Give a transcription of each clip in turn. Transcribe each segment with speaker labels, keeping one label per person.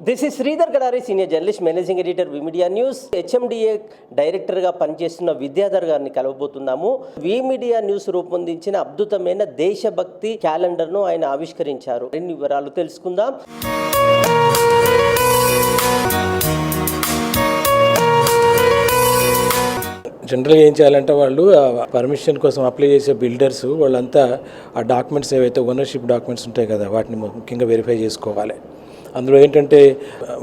Speaker 1: This is Sridhar Gadari, senior journalist, managing editor media news. HMDA డైరెక్టర్గా పనిచేస్తున్న విద్యాధర్ గారిని కలవబోతున్నాము. మీడియా న్యూస్ రూపొందించిన అద్భుతమైన దేశభక్తి క్యాలెండర్ను ఆయన ఆవిష్కరించారు. ఎన్ని వివరాలు తెలుసుకుందాం.
Speaker 2: జనరల్గా ఏం చేయాలంటే వాళ్ళు పర్మిషన్ కోసం అప్లై చేసే బిల్డర్స్ వాళ్ళంతా ఆ డాక్యుమెంట్స్ ఏవైతే ఓనర్షిప్ డాక్యుమెంట్స్ ఉంటాయి కదా వాటిని ముఖ్యంగా వెరిఫై చేసుకోవాలి. అందులో ఏంటంటే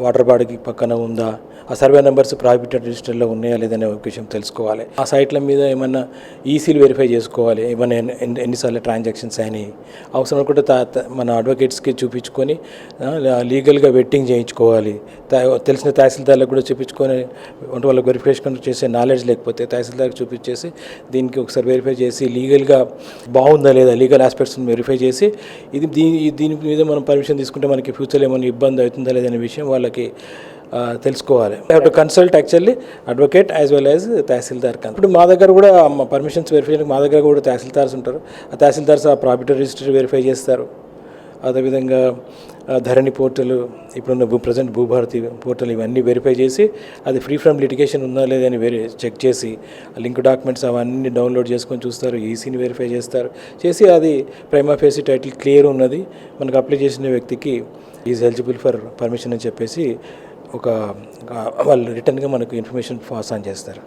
Speaker 2: వాటర్ బాడీకి పక్కన ఉందా, ఆ సర్వే నెంబర్స్ ప్రాహిబిటెడ్ రిజిస్టర్లో ఉన్నాయా లేదనే విషయం తెలుసుకోవాలి. ఆ సైట్ల మీద ఏమన్నా ఈసీలు వెరిఫై చేసుకోవాలి, ఏమన్నా ఎన్నిసార్లు ట్రాన్సాక్షన్స్ అయినాయి. అవసరం అనుకుంటే మన అడ్వకేట్స్కి చూపించుకొని లీగల్గా వెట్టింగ్ చేయించుకోవాలి. తెలిసిన తహసీల్దార్లకు కూడా చూపించుకొని వాళ్ళకి వెరిఫికేషన్ చేసే నాలెడ్జ్ లేకపోతే తహసీల్దార్కి చూపించేసి దీనికి ఒకసారి వెరిఫై చేసి లీగల్గా బాగుందా లేదా లీగల్ ఆస్పెక్ట్స్ని వెరిఫై చేసి దీని మీద మనం పర్మిషన్ తీసుకుంటే మనకి ఫ్యూచర్లో ఏమైనా ఇబ్బంది అవుతుందా లేదనే విషయం వాళ్ళకి తెలుసుకోవాలి. Have to consult actually advocate as well as tahsildar. ఇప్పుడు మా దగ్గర కూడా పర్మిషన్స్ వెరిఫై చేయడానికి మా దగ్గర కూడా తహసీల్దార్స్ ఉంటారు. ఆ తహసీల్దార్స్ ఆ ప్రాపర్టీ రిజిస్టర్ వెరిఫై చేస్తారు. అదేవిధంగా ధరణి పోర్టల్, ఇప్పుడున్న ప్రజెంట్ భూభారతి పోర్టల్, ఇవన్నీ వెరిఫై చేసి అది ఫ్రీ ఫ్రమ్ లిటిగేషన్ ఉందా లేదని చెక్ చేసి లింక్ డాక్యుమెంట్స్ అవన్నీ డౌన్లోడ్ చేసుకొని చూస్తారు. ఈసీని వెరిఫై చేసి అది ప్రైమా ఫేసి టైటిల్ క్లియర్ ఉన్నది, మనకు అప్లై చేసిన వ్యక్తికి ఈజ్ ఎలిజిబుల్ ఫర్ పర్మిషన్ అని చెప్పేసి వాళ్ళు రిటర్న్గా మనకు ఇన్ఫర్మేషన్ పాస్ ఆన్ చేస్తారు.